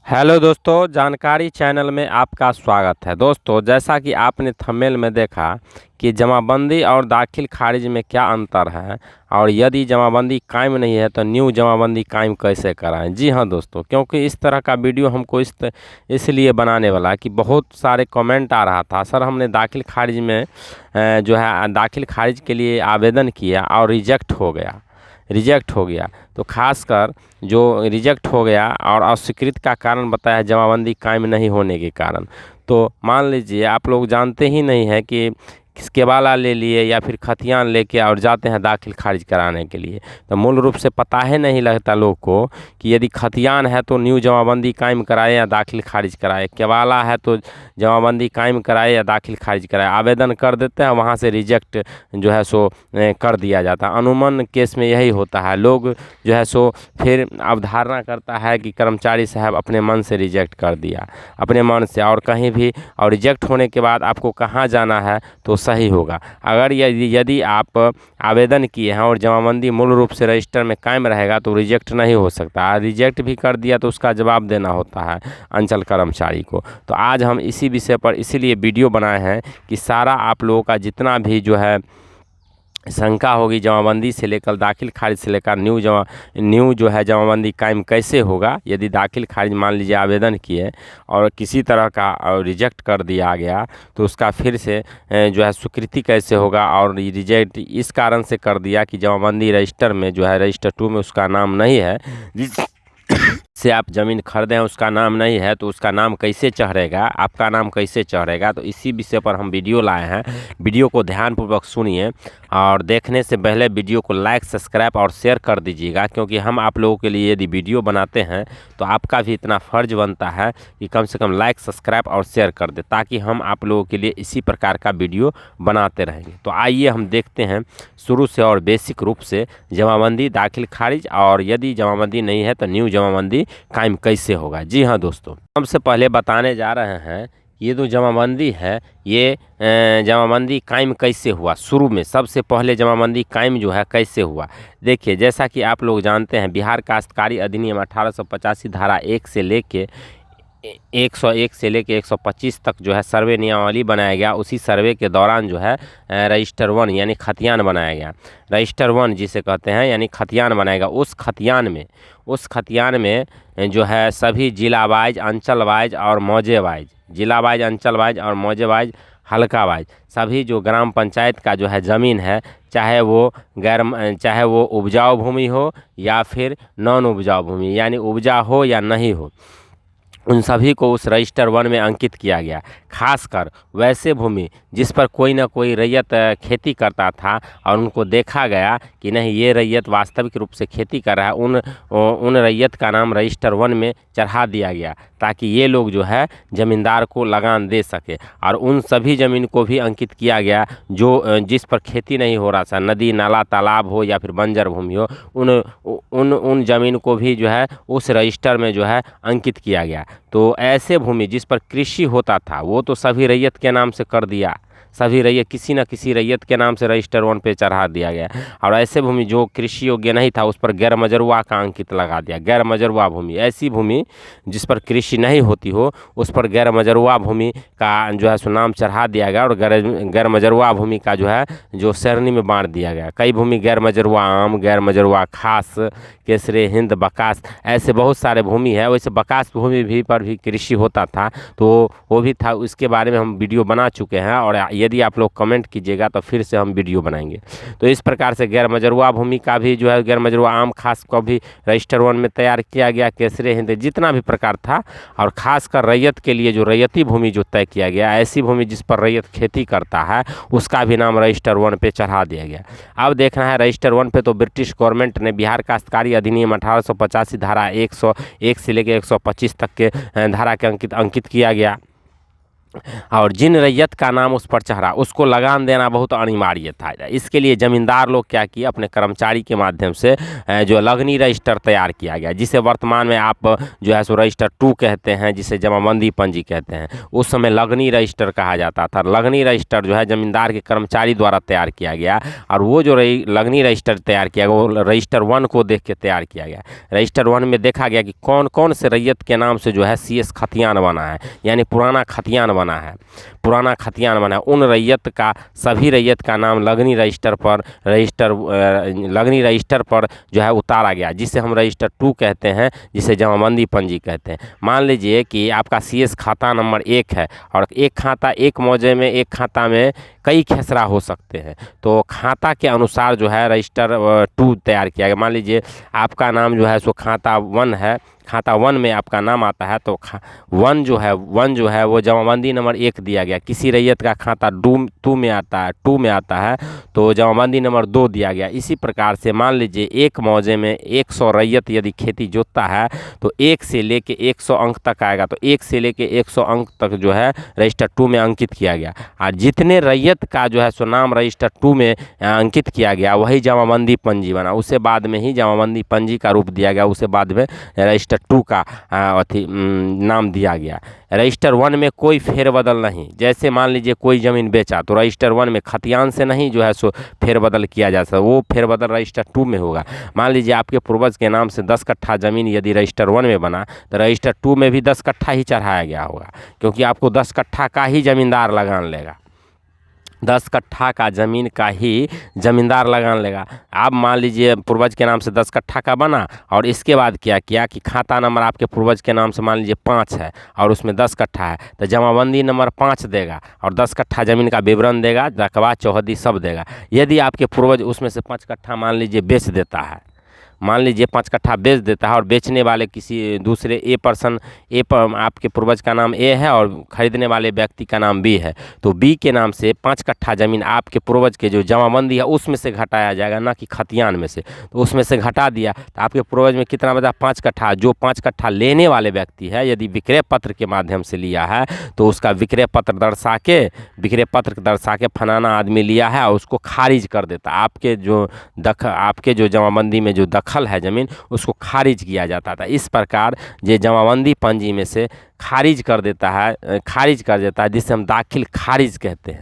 Hello दोस्तों, जानकारी channel में आपका स्वागत है। दोस्तों, जैसा कि आपने थंबनेल में देखा कि जमाबंदी और दाखिल खारिज में क्या अंतर है और यदि जमाबंदी कायम नहीं है तो न्यू जमाबंदी कायम कैसे कराएं। जी हाँ दोस्तों, क्योंकि इस तरह का वीडियो हमको इसलिए बनाने वाला कि बहुत सारे कमेंट आ रहा था, सर हमने दाखिल खारिज में जो है दाखिल खारिज के लिए आवेदन किया और रिजेक्ट हो गया। तो खासकर जो रिजेक्ट हो गया और अस्वीकृत का कारण बताया जमाबंदी कायम नहीं होने के कारण। तो मान लीजिए आप लोग जानते ही नहीं है कि किसके वाला ले लिए या फिर खतियान लेके और जाते हैं दाखिल खारिज कराने के लिए। तो मूल रूप से पता ही नहीं लगता लोग को कि यदि खतियान है तो न्यू जमाबंदी कायम कराए या दाखिल खारिज कराए, केवाला है तो जमाबंदी कायम कराए या दाखिल खारिज कराए। आवेदन कर देते हैं, वहाँ से रिजेक्ट जो है सो कर दिया जाता है। अनुमान केस में यही होता है, लोग जो है सो फिर अवधारणा करता है कि कर्मचारी साहब अपने मन से रिजेक्ट कर दिया, अपने मन से, और कहीं भी, और रिजेक्ट होने के बाद आपको कहाँ जाना है तो सही होगा। अगर यदि आप आवेदन किए हैं और जमाबंदी मूल रूप से रजिस्टर में कायम रहेगा तो रिजेक्ट नहीं हो सकता। रिजेक्ट भी कर दिया तो उसका जवाब देना होता है अंचल कर्मचारी को। तो आज हम इसी विषय पर इसीलिए वीडियो बनाए हैं कि सारा आप लोगों का जितना भी जो है शंका होगी जमाबंदी से लेकर दाखिल खारिज से लेकर न्यू जो है जमाबंदी कायम कैसे होगा। यदि दाखिल खारिज मान लीजिए आवेदन किए और किसी तरह का रिजेक्ट कर दिया गया तो उसका फिर से जो है स्वीकृति कैसे होगा। और रिजेक्ट इस कारण से कर दिया कि जमाबंदी रजिस्टर में जो है रजिस्टर 2 में उसका नाम नहीं है, जिस से आप ज़मीन खरीदें उसका नाम नहीं है, तो उसका नाम कैसे चढ़ेगा, आपका नाम कैसे चढ़ेगा। तो इसी विषय पर हम वीडियो लाए हैं। वीडियो को ध्यानपूर्वक सुनिए और देखने से पहले वीडियो को लाइक, सब्सक्राइब और शेयर कर दीजिएगा, क्योंकि हम आप लोगों के लिए यदि वीडियो बनाते हैं तो आपका भी इतना फ़र्ज बनता है कि कम से कम लाइक, सब्सक्राइब और शेयर कर दे, ताकि हम आप लोगों के लिए इसी प्रकार का वीडियो बनाते रहेंगे। तो आइए हम देखते हैं शुरू से और बेसिक रूप से जमाबंदी, दाखिल खारिज, और यदि जमाबंदी नहीं है तो न्यू जमाबंदी कायम कैसे होगा। जी हाँ दोस्तों, सबसे पहले बताने जा रहे हैं ये जो जमाबंदी है ये जमाबंदी कायम कैसे हुआ। शुरू में सबसे पहले जमाबंदी कायम जो है कैसे हुआ, देखिए जैसा कि आप लोग जानते हैं बिहार काश्तकारी अधिनियम 1885 धारा 1 से लेके 101 से लेके 125 तक जो है सर्वे नियमावली बनाया गया। उसी सर्वे के दौरान जो है रजिस्टर 1 यानी खतियान बनाया गया। रजिस्टर 1 जिसे कहते हैं यानी खतियान बनाएगा। उस खतियान में जो है सभी जिला वाइज, अंचल वाइज और मौजे वाइज, जिला वाइज, अंचल वाइज और मौजे वाइज, हल्का वाइज, सभी जो ग्राम पंचायत का जो है ज़मीन है, चाहे वो उपजाऊ भूमि हो या फिर नॉन उपजाऊ भूमि, यानी उपजा हो या नहीं हो, उन सभी को उस रजिस्टर 1 में अंकित किया गया। खासकर वैसे भूमि जिस पर कोई ना कोई रैयत खेती करता था और उनको देखा गया कि नहीं ये रैयत वास्तविक रूप से खेती कर रहा है, उन रैयत का नाम रजिस्टर 1 में चढ़ा दिया गया, ताकि ये लोग जो है ज़मींदार को लगान दे सके। और उन सभी ज़मीन को भी अंकित किया गया जो जिस पर खेती नहीं हो रहा था, नदी नाला तालाब हो या फिर बंजर भूमि हो, उन ज़मीन को भी जो है उस रजिस्टर में जो है अंकित किया गया। तो ऐसे भूमि जिस पर कृषि होता था वो तो सभी रैयत के नाम से कर दिया, सभी रैयत किसी न किसी रैयत के नाम से रजिस्टर 1 पे चढ़ा दिया गया। और ऐसे भूमि जो कृषि योग्य नहीं था उस पर गैर मजरूआ का अंकित लगा दिया। गैर मजरूआ भूमि, ऐसी भूमि जिस पर कृषि नहीं होती हो उस पर गैर मजरूआ भूमि का जो है सो नाम चढ़ा दिया गया और गैर मजरूआ भूमि का जो है जो श्रेणी में बांट दिया गया। कई भूमि गैर मजरूआ आम, गैर मजरूआ खास, केसरे, हिंद, बकास, ऐसे बहुत सारे भूमि है। वैसे बकास भूमि भी पर भी कृषि होता था तो वो भी था, उसके बारे में हम वीडियो बना चुके हैं और यदि आप लोग कमेंट कीजिएगा तो फिर से हम वीडियो बनाएंगे। तो इस प्रकार से गैर मजरूआ भूमि का भी जो है गैर मजरूआ आम खास को भी रजिस्टर 1 में तैयार किया गया। केसरे, हिंद, जितना भी प्रकार था, और खासकर रैयत के लिए जो रैयती भूमि जो तय किया गया, ऐसी भूमि जिस पर रैयत खेती करता है उसका भी नाम रजिस्टर 1 पे चढ़ा दिया गया। अब देखना है रजिस्टर 1 पे तो ब्रिटिश गवर्नमेंट ने बिहार काश्तकारी अधिनियम 1885 धारा 101 से लेकर 125 तक के धारा के अंकित किया गया। और जिन रैयत का नाम उस पर चढ़ा उसको लगान देना बहुत अनिवार्य था। इसके लिए ज़मींदार लोग क्या किए, अपने कर्मचारी के माध्यम से जो लगनी रजिस्टर तैयार किया गया, जिसे वर्तमान में आप जो है सो रजिस्टर 2 कहते हैं, जिसे जमाबंदी पंजी कहते हैं। उस समय लगनी रजिस्टर कहा जाता था। लगनी रजिस्टर जो है ज़मींदार के कर्मचारी द्वारा तैयार किया गया, और वो जो लगनी रजिस्टर तैयार किया गया वो रजिस्टर 1 को देख के तैयार किया गया। रजिस्टर 1 में देखा गया कि कौन कौन से रैयत के नाम से जो है CS खतियान बना है, यानी पुराना खतियान बना है, पुराना खतियान बना है। उन रैयत का, सभी रैयत का नाम लगनी रजिस्टर पर लगनी रजिस्टर पर जो है उतारा गया, जिसे हम रजिस्टर 2 कहते हैं, जिसे जमाबंदी पंजी कहते हैं। मान लीजिए कि आपका CS खाता नंबर 1 है, और एक खाता, एक मौजे में एक खाता में कई खेसरा हो सकते हैं, तो खाता के अनुसार जो है रजिस्टर 2 तैयार किया गया। मान लीजिए आपका नाम जो है सो खाता 1 है, खाता 1 में आपका नाम आता है, तो 1 जो है वो जमाबंदी नंबर 1 दिया गया। किसी रैयत का खाता 2 में आता है, 2 में आता है, तो जमाबंदी नंबर 2 दिया गया। इसी प्रकार से मान लीजिए एक मौजे में 100 रैयत यदि खेती जोतता है, तो 1 से लेके 100 अंक तक आएगा, तो 1 से लेके 100 अंक तक जो है रजिस्टर 2 में अंकित किया गया। और जितने रैयत का जो है सो नाम रजिस्टर 2 में अंकित किया गया, वही जमाबंदी पंजी बना। उसे बाद में ही जमाबंदी पंजी का रूप दिया गया, उसे बाद में रजिस्टर 2 का नाम दिया गया। रजिस्टर 1 में कोई फेरबदल नहीं। जैसे मान लीजिए कोई ज़मीन बेचा, तो रजिस्टर 1 में खतियान से नहीं जो है सो फेरबदल किया जा सकता, वो फेरबदल रजिस्टर 2 में होगा। मान लीजिए आपके पूर्वज के नाम से 10 कट्ठा ज़मीन यदि रजिस्टर 1 में बना, तो रजिस्टर 2 में भी 10 कट्ठा ही चढ़ाया गया होगा, क्योंकि आपको 10 कट्ठा का ही ज़मींदार लगान लेगा, 10 कट्ठा का ज़मीन का ही ज़मींदार लगान लेगा। आप मान लीजिए पूर्वज के नाम से 10 कट्ठा का बना, और इसके बाद क्या किया कि खाता नंबर आपके पूर्वज के नाम से मान लीजिए 5 है, और उसमें 10 कट्ठा है, तो जमाबंदी नंबर 5 देगा, और 10 कट्ठा ज़मीन का विवरण देगा, रकबा चौहदी सब देगा। यदि आपके पूर्वज उसमें से 5 कट्ठा मान लीजिए बेच देता है, मान लीजिए 5 कट्ठा बेच देता है, और बेचने वाले किसी दूसरे आपके पूर्वज का नाम A है, और खरीदने वाले व्यक्ति का नाम B है, तो B के नाम से 5 कट्ठा ज़मीन आपके पूर्वज के जो जमाबंदी है उसमें से घटाया जाएगा, ना कि खतियान में से। तो उसमें से घटा दिया, तो आपके पूर्वज में कितना बचा, 5 कट्ठा। जो 5 कट्ठा लेने वाले व्यक्ति है, यदि विक्रय पत्र के माध्यम से लिया है, तो उसका विक्रय पत्र दर्शा के फलाना आदमी लिया है, और उसको खारिज कर देता। आपके जो जमाबंदी में जो दखल है ज़मीन, उसको खारिज किया जाता था। इस प्रकार ये जमाबंदी पंजी में से खारिज कर देता है, जिसे हम दाखिल खारिज कहते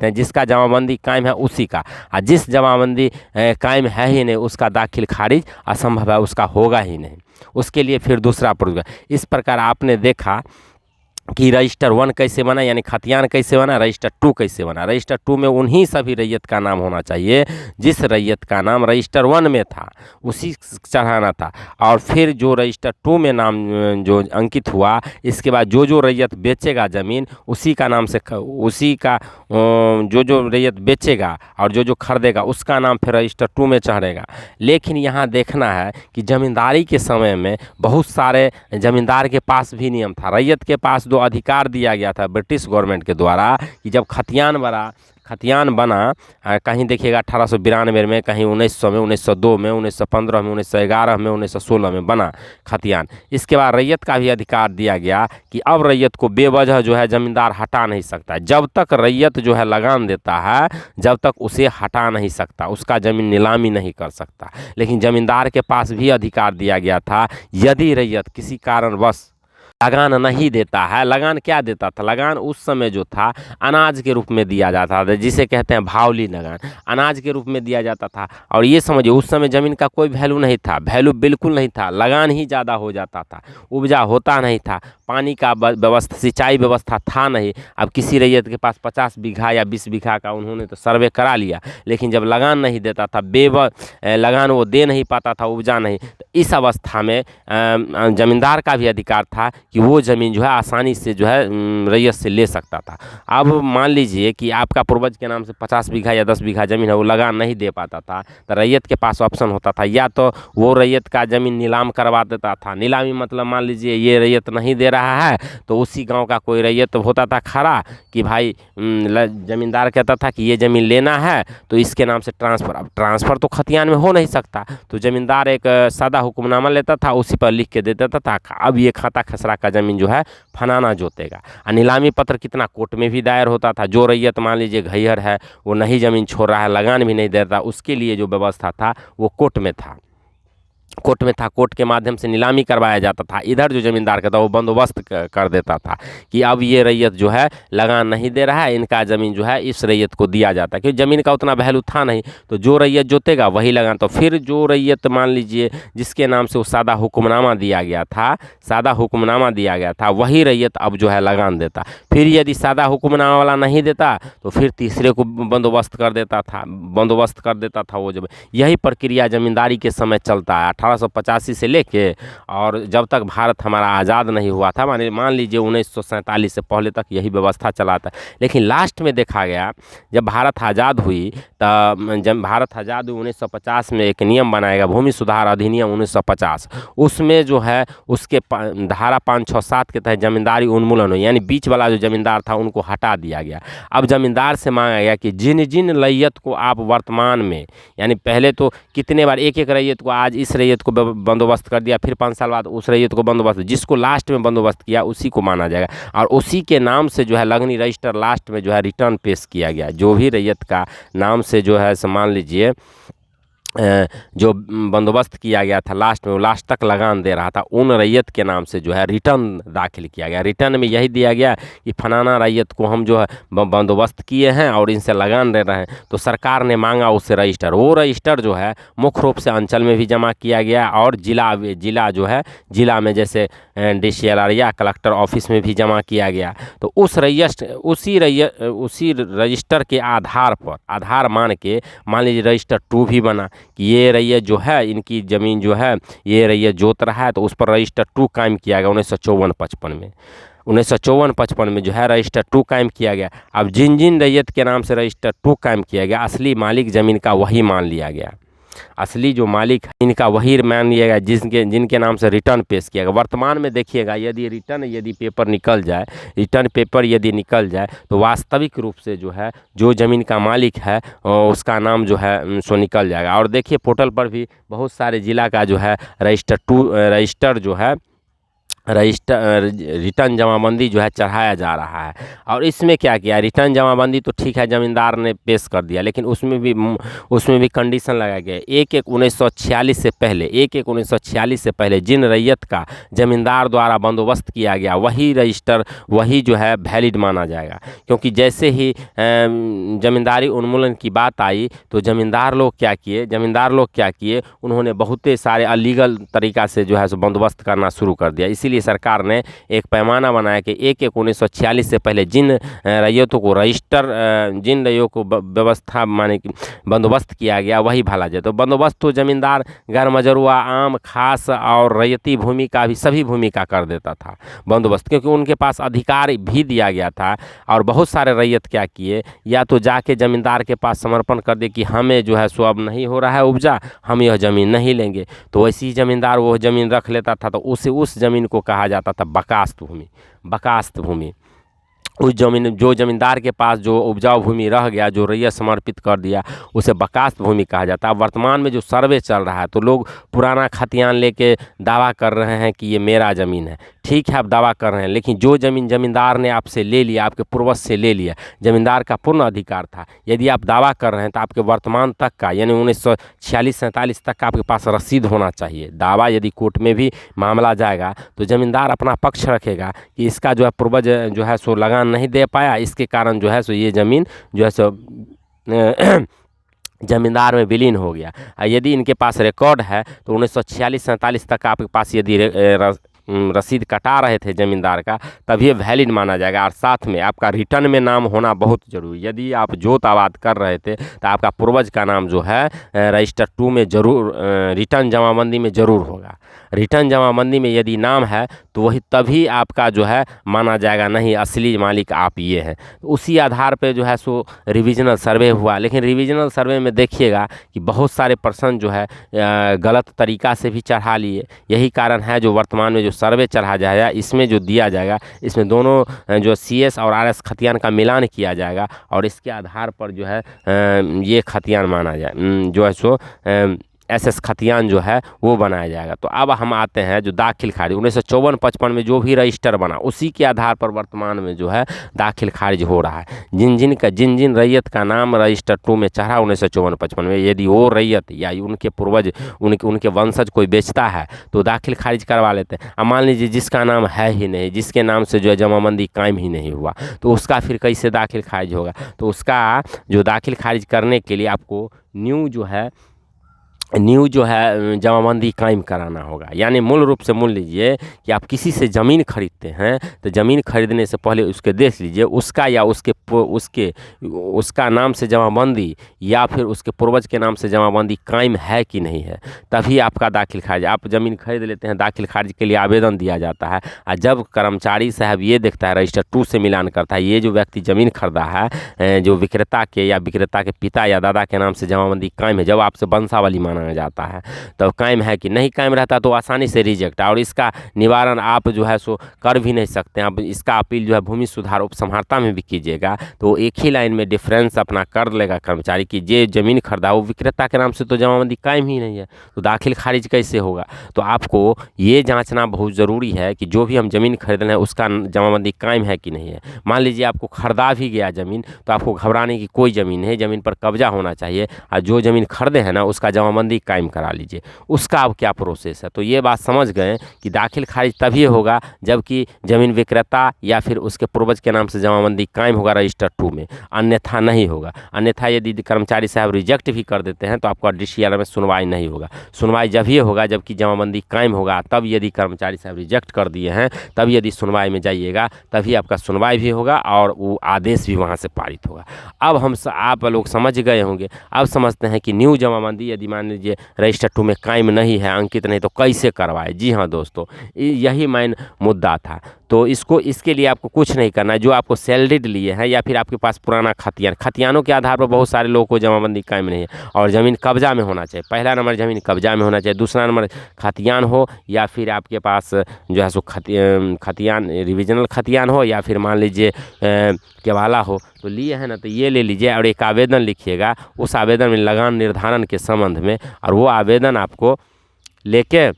हैं। जिसका जमाबंदी कायम है उसी का, और जिस जमाबंदी कायम है ही नहीं उसका दाखिल खारिज असंभव है, उसका होगा ही नहीं। उसके लिए फिर दूसरा प्रूफ। इस प्रकार आपने देखा कि रजिस्टर 1 कैसे बना, यानी खतियान कैसे बना, रजिस्टर 2 कैसे बना। रजिस्टर 2 में उन्हीं सभी रैयत का नाम होना चाहिए जिस रैयत का नाम रजिस्टर 1 में था, उसी चढ़ाना था। और फिर जो रजिस्टर 2 में नाम जो अंकित हुआ, इसके बाद जो रैयत बेचेगा ज़मीन, उसी का नाम से जो रैयत बेचेगा और जो खरीदेगा उसका नाम फिर रजिस्टर 2 में चढ़ेगा। लेकिन यहाँ देखना है कि ज़मींदारी के समय में बहुत सारे ज़मींदार के पास भी नियम था। रैयत के पास जो अधिकार दिया गया था ब्रिटिश गवर्नमेंट के द्वारा, कि जब खतियान बना, कहीं देखिएगा 1892 में, कहीं 1900 में, 1902 में, 1915 में, 1911 में, 1916 में बना खतियान। इसके बाद रैयत का भी अधिकार दिया गया कि अब रैयत को बेवजह जो है ज़मींदार हटा नहीं सकता। जब तक रैयत जो है लगान देता है, जब तक उसे हटा नहीं सकता, उसका ज़मीन नीलामी नहीं कर सकता। लेकिन ज़मींदार के पास भी अधिकार दिया गया था, यदि रैयत किसी कारणवश लगान नहीं देता है। लगान क्या देता था, लगान उस समय जो था अनाज के रूप में दिया जाता था, जिसे कहते हैं भावली लगान, अनाज के रूप में दिया जाता था। और ये समझिए उस समय ज़मीन का कोई वैल्यू नहीं था, वैल्यू बिल्कुल नहीं था, लगान ही ज़्यादा हो जाता था, उपजा होता नहीं था, पानी का व्यवस्था, सिंचाई व्यवस्था था नहीं। अब किसी रैयत के पास 50 बीघा या 20 बीघा का उन्होंने तो सर्वे करा लिया, लेकिन जब लगान नहीं देता था, लगान वो दे नहीं पाता था, उपजा नहीं, तो इस अवस्था में ज़मींदार का भी अधिकार था कि वो ज़मीन जो है आसानी से जो है रैयत से ले सकता था। अब मान लीजिए कि आपका पूर्वज के नाम से 50 बीघा या 10 बीघा ज़मीन है, वो लगान नहीं दे पाता था, तो रैयत के पास ऑप्शन होता था, या तो वो रैयत का ज़मीन नीलाम करवा देता था। नीलामी मतलब मान लीजिए ये रैयत नहीं दे रहा है, तो उसी गाँव का कोई रैयत होता था खड़ा कि भाई ज़मींदार कहता था कि ये ज़मीन लेना है तो इसके नाम से ट्रांसफ़र। अब ट्रांसफ़र तो खतियान में हो नहीं सकता, तो ज़मींदार एक सादा हुक्मनामा लेता था, उसी पर लिख के दे देता था, अब ये खाता खसरा का ज़मीन जो है फलाना जोतेगा। और नीलामी पत्र कितना कोर्ट में भी दायर होता था। जो रैयत मान लीजिए घैहर है, वो नहीं ज़मीन छोड़ रहा है, लगान भी नहीं दे रहा, उसके लिए जो व्यवस्था था वो कोर्ट में था, कोर्ट के माध्यम से नीलामी करवाया जाता था। इधर जो ज़मींदार का था वो बंदोबस्त कर देता था कि अब ये रैयत जो है लगान नहीं दे रहा है, इनका ज़मीन जो है इस रैयत को दिया जाता है, क्योंकि ज़मीन का उतना वैल्यू था नहीं। तो जो रैयत जोतेगा वही लगान। तो फिर जो रैयत मान लीजिए जिसके नाम से वो सादा हुक्मनामा दिया गया था, वही रैयत अब जो है लगान देता। फिर यदि सादा हुक्मनामा वाला नहीं देता तो फिर तीसरे को बंदोबस्त कर देता था वो। जब यही प्रक्रिया ज़मींदारी के समय चलता है 1885 से लेके, और जब तक भारत हमारा आज़ाद नहीं हुआ था, मान लीजिए 1947 से पहले तक यही व्यवस्था चला था। लेकिन लास्ट में देखा गया जब भारत आज़ाद हुई, तब जब भारत आज़ाद हुई 1950 में एक नियम बनाया गया, भूमि सुधार अधिनियम 1950। उसमें जो है उसके धारा 567 के तहत ज़मींदारी उन्मूलन हुई, यानी बीच वाला जो ज़मींदार था उनको हटा दिया गया। अब ज़मींदार से मांगा गया कि जिन जिन रैयत को आप वर्तमान में, यानी पहले तो कितने बार एक रैयत को, आज इस रैयत को बंदोबस्त कर दिया, फिर 5 साल बाद उस रैयत को बंदोबस्त, जिसको लास्ट में बंदोबस्त किया उसी को माना जाएगा। और उसी के नाम से जो है लगनी रजिस्टर लास्ट में जो है रिटर्न पेश किया गया। जो भी रैयत का नाम से जो है मान लीजिए जो बंदोबस्त किया गया था लास्ट में, वो लास्ट तक लगान दे रहा था, उन रैयत के नाम से जो है रिटर्न दाखिल किया गया। रिटर्न में यही दिया गया कि फलाना रैयत को हम जो है बंदोबस्त किए हैं और इनसे लगान दे रहे हैं। तो सरकार ने मांगा उससे रजिस्टर, वो रजिस्टर जो है मुख्य रूप से अंचल में भी जमा किया गया और जिला जो है जिला में जैसे DCLR या कलेक्टर ऑफिस में भी जमा किया गया। तो उसी रजिस्टर के आधार मान के मान लीजिए रजिस्टर 2 भी बना कि ये रैयत जो है इनकी ज़मीन जो है ये रैयत जोत रहा है, तो उस पर रजिस्टर 2 कायम किया गया 1954-55 में। 1954-55 में जो है रजिस्टर 2 कायम किया गया। अब जिन जिन रैयत के नाम से रजिस्टर 2 कायम किया गया, असली मालिक ज़मीन का वही मान लिया गया, असली जो मालिक है इनका वही मान लिया गया जिनके नाम से रिटर्न पेश किया गया। वर्तमान में देखिएगा यदि पेपर निकल जाए तो वास्तविक रूप से जो है जो ज़मीन का मालिक है उसका नाम जो है सो निकल जाएगा। और देखिए पोर्टल पर भी बहुत सारे ज़िला का जो है रजिस्टर जो है रिटर्न जमाबंदी जो है चढ़ाया जा रहा है। और इसमें क्या किया, रिटर्न जमाबंदी तो ठीक है ज़मींदार ने पेश कर दिया, लेकिन उसमें भी कंडीशन लगाया गया। 1/1/1946 से पहले जिन रैयत का ज़मींदार द्वारा बंदोबस्त किया गया वही रजिस्टर वही जो है वैलिड माना जाएगा। क्योंकि जैसे ही ज़मींदारी उन्मूलन की बात आई तो ज़मींदार लोग क्या किए, उन्होंने बहुत सारे अलीगल तरीक़ा से जो है सो बंदोबस्त करना शुरू कर दिया। इसीलिए सरकार ने एक पैमाना बनाया कि 1/1/1946 से पहले जिन रैयतों को व्यवस्था माने कि बंदोबस्त किया गया वही भाला जाए। तो बंदोबस्त तो ज़मींदार गैर मजरूआ, आम, खास और रैयती भूमि का भी सभी भूमि का कर देता था बंदोबस्त, क्योंकि उनके पास अधिकार भी दिया गया था। और बहुत सारे रैयत क्या किए, या तो जाके ज़मींदार के पास समर्पण कर दे कि हमें जो है सो अब नहीं हो रहा है उपजा, हम यह ज़मीन नहीं लेंगे। तो वैसे ही ज़मींदार वो ज़मीन रख लेता था, तो उस ज़मीन को कहा जाता था बकास्त भूमि। जो ज़मींदार के पास जो उपजाऊ भूमि रह गया, जो रैयत समर्पित कर दिया, उसे बकास्त भूमि कहा जाता है। वर्तमान में जो सर्वे चल रहा है तो लोग पुराना खतियान लेके दावा कर रहे हैं कि ये मेरा ज़मीन है। ठीक है, आप दावा कर रहे हैं, लेकिन जो ज़मीन ज़मींदार ने आपसे ले लिया, आपके पूर्वज से ले लिया, ज़मींदार का पूर्ण अधिकार था। यदि आप दावा कर रहे हैं तो आपके वर्तमान तक का, यानी 1946-47 तक का आपके पास रसीद होना चाहिए। दावा यदि कोर्ट में भी मामला जाएगा तो ज़मींदार अपना पक्ष रखेगा कि इसका जो है पूर्वज जो है सो लगान नहीं दे पाया, इसके कारण जो है सो ये ज़मीन जो है सो ज़मींदार में विलीन हो गया। यदि इनके पास रिकॉर्ड है तो 1946-47 तक आपके पास यदि रसीद कटा रहे थे ज़मींदार का, तभी वैलिड माना जाएगा। और साथ में आपका रिटर्न में नाम होना बहुत ज़रूरी। यदि आप जोत आबाद कर रहे थे तो आपका पूर्वज का नाम जो है रजिस्टर 2 में ज़रूर, रिटर्न जमाबंदी में ज़रूर होगा। रिटर्न जमाबंदी में यदि नाम है तो वही तभी आपका जो है माना जाएगा, नहीं असली मालिक आप ये हैं। उसी आधार पे जो है सो रिविजनल सर्वे हुआ। लेकिन रिविजनल सर्वे में देखिएगा कि बहुत सारे पर्सन जो है गलत तरीक़ा से भी चढ़ा लिए। यही कारण है जो वर्तमान में जो सर्वे चढ़ा जाएगा, इसमें जो दिया जाएगा, इसमें दोनों जो CS और RS खतियान का मिलान किया जाएगा और इसके आधार पर जो है ये खतियान माना जाए, जो है सो SS खतियान जो है वो बनाया जाएगा। तो अब हम आते हैं जो दाखिल खारिज 1954-55 में जो भी रजिस्टर बना उसी के आधार पर वर्तमान में जो है दाखिल खारिज हो रहा है। जिन जिन रैयत का नाम रजिस्टर 2 में चढ़ा 1954-55 में, यदि वो रैयत या उनके पूर्वज उनके वंशज कोई बेचता है तो दाखिल खारिज करवा लेते हैं। अब मान लीजिए जिसका नाम है ही नहीं, जिसके नाम से जो है जमाबंदी कायम ही नहीं हुआ, तो उसका फिर कैसे दाखिल खारिज होगा? तो उसका जो दाखिल खारिज करने के लिए आपको न्यू जो है जमाबंदी कायम कराना होगा। यानी मूल रूप से मान लीजिए कि आप किसी से ज़मीन खरीदते हैं तो ज़मीन खरीदने से पहले उसके देख लीजिए उसका या उसका नाम से जमाबंदी या फिर उसके पूर्वज के नाम से जमाबंदी कायम है कि नहीं है, तभी आपका दाखिल खारिज। आप ज़मीन खरीद लेते हैं, दाखिल खारिज के लिए आवेदन दिया जाता है, और जब कर्मचारी साहब ये देखता है रजिस्टर 2 से मिलान करता है, ये जो व्यक्ति ज़मीन खरीदा है जो विक्रेता के पिता या दादा के नाम से जमाबंदी कायम है, जब आपसे वंशावली माना जाता है तो कायम है कि नहीं कायम रहता तो आसानी से रिजेक्ट है, और इसका निवारण आप जो है सो कर भी नहीं सकते हैं। आप इसका अपील जो है भूमि सुधार उपसंहर्ता में भी कीजिएगा तो एक ही लाइन में डिफरेंस अपना कर लेगा कर्मचारी की जे ज़मीन खरीदा वो विक्रेता के नाम से तो जमाबंदी कायम ही नहीं है, तो दाखिल खारिज कैसे होगा? तो आपको ये जांचना बहुत ज़रूरी है कि जो भी हम ज़मीन खरीद रहे हैं उसका जमाबंदी कायम है कि नहीं है। मान लीजिए आपको खरीदा भी गया ज़मीन तो आपको घबराने की कोई ज़मीन नहीं, ज़मीन पर कब्जा होना चाहिए, और जो ज़मीन खरीदे हैं ना उसका जमाबंदी कायम करा लीजिए। उसका अब क्या प्रोसेस है? तो ये बात समझ गए कि दाखिल खारिज तभी होगा जबकि ज़मीन विक्रेता या फिर उसके पूर्वज के नाम से जमाबंदी कायम होगा रजिस्टर 2 में, अन्यथा नहीं होगा। अन्यथा यदि कर्मचारी साहब रिजेक्ट भी कर देते हैं तो आपका DCLR में सुनवाई नहीं होगा। सुनवाई जब ये होगा जबकि जमाबंदी कायम होगा, तब यदि कर्मचारी साहब रिजेक्ट कर दिए हैं तब यदि सुनवाई में जाइएगा तभी आपका सुनवाई भी होगा और वो आदेश भी वहाँ से पारित होगा। अब आप लोग समझ गए होंगे। अब समझते हैं कि न्यू जमाबंदी यदि मान लीजिए रजिस्टर 2 में कायम नहीं है, अंकित नहीं, तो कैसे करवाए? जी हाँ दोस्तों, यही मेन मुद्दा था। तो इसके लिए आपको कुछ नहीं करना है। जो आपको सैलरीड लिए हैं या फिर आपके पास पुराना खतियानों के आधार पर बहुत सारे लोगों को जमाबंदी कायम नहीं है, और ज़मीन कब्जा में होना चाहिए। पहला नंबर ज़मीन कब्जा में होना चाहिए, दूसरा नंबर खतियान हो या फिर आपके पास जो है सो खतियान रिविजनल खतियान हो या फिर मान लीजिए केवाला हो। तो लिए हैं ना, तो ये ले लीजिए और एक आवेदन लिखिएगा। उस आवेदन में लगान निर्धारण के संबंध में, और वो आवेदन आपको लेके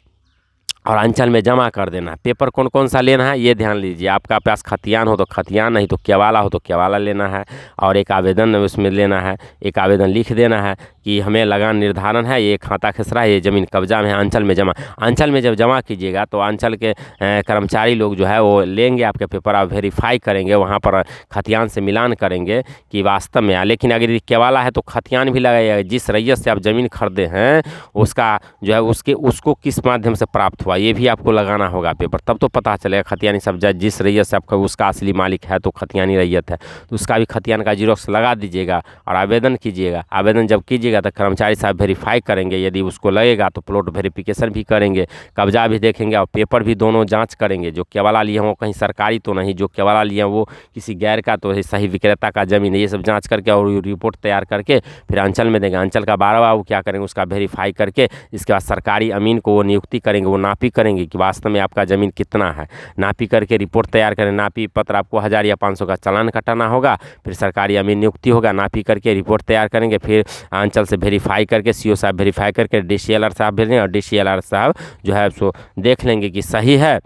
और अंचल में जमा कर देना है। पेपर कौन कौन सा लेना है ये ध्यान लीजिए। आपका पास खतियान हो तो खतियान, नहीं तो केवाला हो तो केवाला लेना है, और एक आवेदन उसमें लेना है। एक आवेदन लिख देना है कि हमें लगान निर्धारण है, ये खाता खसरा है, ये ज़मीन कब्जा में है, अंचल में जमा। अंचल में जब जमा कीजिएगा तो अंचल के कर्मचारी लोग जो है वो लेंगे आपके पेपर, आप वेरीफाई करेंगे, वहाँ पर खतियान से मिलान करेंगे कि वास्तव में है। लेकिन अगर केवाला है तो खतियान भी लगाइएगा। जिस रैयत से आप ज़मीन खरीदे हैं उसका जो है उसको किस माध्यम से प्राप्त हुआ ये भी आपको लगाना होगा पेपर, तब तो पता चलेगा खतियानी सब जिस रैयत से आपका उसका असली मालिक है तो खतियानी रैयत है, तो उसका भी खतियान का जीरोक्स लगा दीजिएगा और आवेदन कीजिएगा। आवेदन जब कीजिएगा तो कर्मचारी साहब वेरीफाई करेंगे, यदि उसको लगेगा तो प्लॉट वेरिफिकेशन भी करेंगे, कब्जा भी देखेंगे और पेपर भी दोनों जाँच करेंगे। जो केवाला लिए हैं वो कहीं सरकारी तो नहीं, जो केवाला लिए हैं वो किसी गैर का तो सही विक्रेता का ज़मीन है, ये सब जाँच करके और रिपोर्ट तैयार करके फिर अंचल में देंगे। अंचल का 12वां वो क्या करेंगे उसका वेरीफाई करके इसके बाद सरकारी अमीन को वो नियुक्ति करेंगे, वो नापी करेंगे कि वास्तव में आपका ज़मीन कितना है। नापी करके रिपोर्ट तैयार करें, नापी पत्र आपको 1000 या 500 का चालान कटाना होगा, फिर सरकारी अमीन नियुक्ति होगा, नापी करके रिपोर्ट तैयार करेंगे, फिर अंचल से वेरीफाई करके CO साहब वेरीफाई करके DCLR साहब भेजेंगे, और DCLR साहब जो है सो देख लेंगे कि सही है।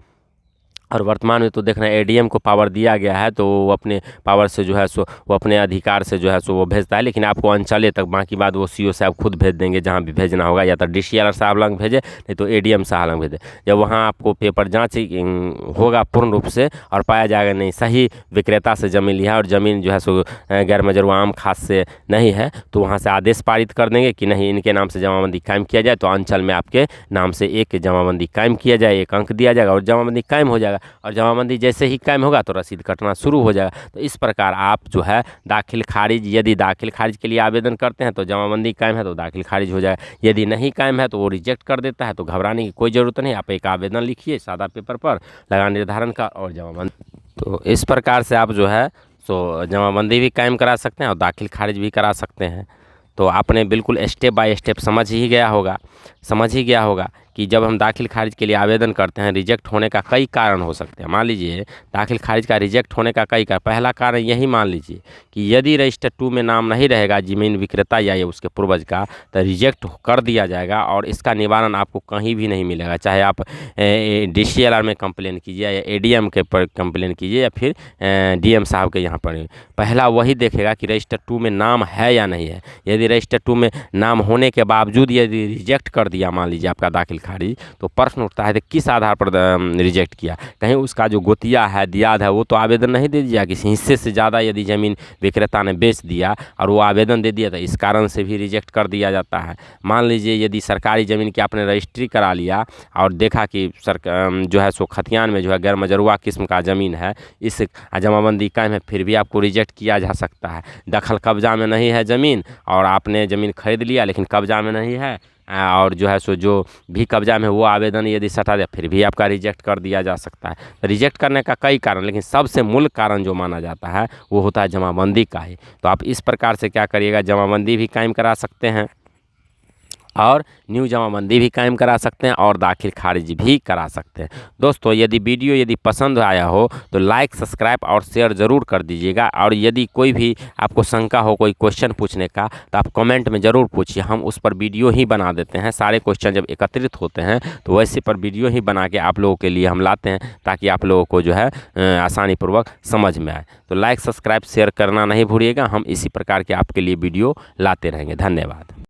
और वर्तमान में तो देखना ADM को पावर दिया गया है तो वो अपने पावर से जो है सो वो अपने अधिकार से जो है सो वो भेजता है, लेकिन आपको अंचले तक, बाकी बात वो CO साहब खुद भेज देंगे जहाँ भी भेजना होगा, या तो DCLR साहब लंग भेजे नहीं तो ADM साहब लंग भेजे। जब वहाँ आपको पेपर जाँच होगा पूर्ण रूप से और पाया जाएगा नहीं सही विक्रेता से ज़मीन लिया और ज़मीन जो है सो गैर मजरूआ आम खास से नहीं है, तो वहाँ से आदेश पारित कर देंगे कि नहीं इनके नाम से जमाबंदी कायम किया जाए। तो अंचल में आपके नाम से एक जमाबंदी कायम किया जाए, एक अंक दिया जाएगा और जमाबंदी कायम हो जाएगा, और जमाबंदी जैसे ही कायम होगा तो रसीद कटना शुरू हो जाएगा। तो इस प्रकार आप जो है दाखिल खारिज, यदि दाखिल खारिज के लिए आवेदन करते हैं तो जमाबंदी कायम है तो दाखिल खारिज हो जाएगा, यदि नहीं कायम है तो वो रिजेक्ट कर देता है। तो घबराने की कोई ज़रूरत नहीं, आप एक आवेदन लिखिए सादा पेपर पर लगान निर्धारण का और जमाबंदी। तो इस प्रकार से आप जो है सो जमाबंदी भी कायम करा सकते हैं और दाखिल खारिज भी करा सकते हैं। तो आपने बिल्कुल स्टेप बाय स्टेप समझ ही गया होगा कि जब हम दाखिल खारिज के लिए आवेदन करते हैं, रिजेक्ट होने का कई कारण हो सकते हैं। मान लीजिए दाखिल खारिज का रिजेक्ट होने का कई कारण, पहला कारण यही मान लीजिए कि यदि रजिस्टर 2 में नाम नहीं रहेगा ज़मीन विक्रेता या ये उसके पूर्वज का, तो रिजेक्ट कर दिया जाएगा और इसका निवारण आपको कहीं भी नहीं मिलेगा। चाहे आप DCLR में कंप्लेन कीजिए या ADM के पर कंप्लेन कीजिए या फिर DM साहब के यहाँ पर, पहला वही देखेगा कि रजिस्टर 2 में नाम है या नहीं है। यदि रजिस्टर 2 में नाम होने के बावजूद यदि रिजेक्ट कर दिया मान लीजिए आपका दाखिल खारिज, तो प्रश्न उठता है कि किस आधार पर रिजेक्ट किया। कहीं उसका जो गोतिया है, दियाद है, वो तो आवेदन नहीं दे दिया, किसी हिस्से से ज़्यादा यदि ज़मीन विक्रेता ने बेच दिया और वो आवेदन दे दिया, तो इस कारण से भी रिजेक्ट कर दिया जाता है। मान लीजिए यदि सरकारी ज़मीन की आपने रजिस्ट्री करा लिया और देखा कि जो है सो खतियान में जो है गैर मजरूआ किस्म का ज़मीन है, इस जमाबंदी कायम है, फिर भी आपको रिजेक्ट किया जा सकता है। दखल कब्जा में नहीं है ज़मीन और आपने ज़मीन खरीद लिया लेकिन कब्जा में नहीं है, और जो है सो जो भी कब्जा में वो आवेदन यदि सटा दिया, फिर भी आपका रिजेक्ट कर दिया जा सकता है। रिजेक्ट करने का कई कारण, लेकिन सबसे मूल कारण जो माना जाता है वो होता है जमाबंदी का ही। तो आप इस प्रकार से क्या करिएगा, जमाबंदी भी कायम करा सकते हैं और न्यू जमाबंदी भी कायम करा सकते हैं और दाखिल खारिज भी करा सकते हैं। दोस्तों यदि वीडियो यदि पसंद आया हो तो लाइक, सब्सक्राइब और शेयर ज़रूर कर दीजिएगा। और यदि कोई भी आपको शंका हो, कोई क्वेश्चन पूछने का, तो आप कमेंट में ज़रूर पूछिए, हम उस पर वीडियो ही बना देते हैं। सारे क्वेश्चन जब एकत्रित होते हैं तो वैसे पर वीडियो ही बना के आप लोगों के लिए हम लाते हैं, ताकि आप लोगों को जो है आसानीपूर्वक समझ में आए। तो लाइक, सब्सक्राइब, शेयर करना नहीं भूलिएगा। हम इसी प्रकार के आपके लिए वीडियो लाते रहेंगे। धन्यवाद।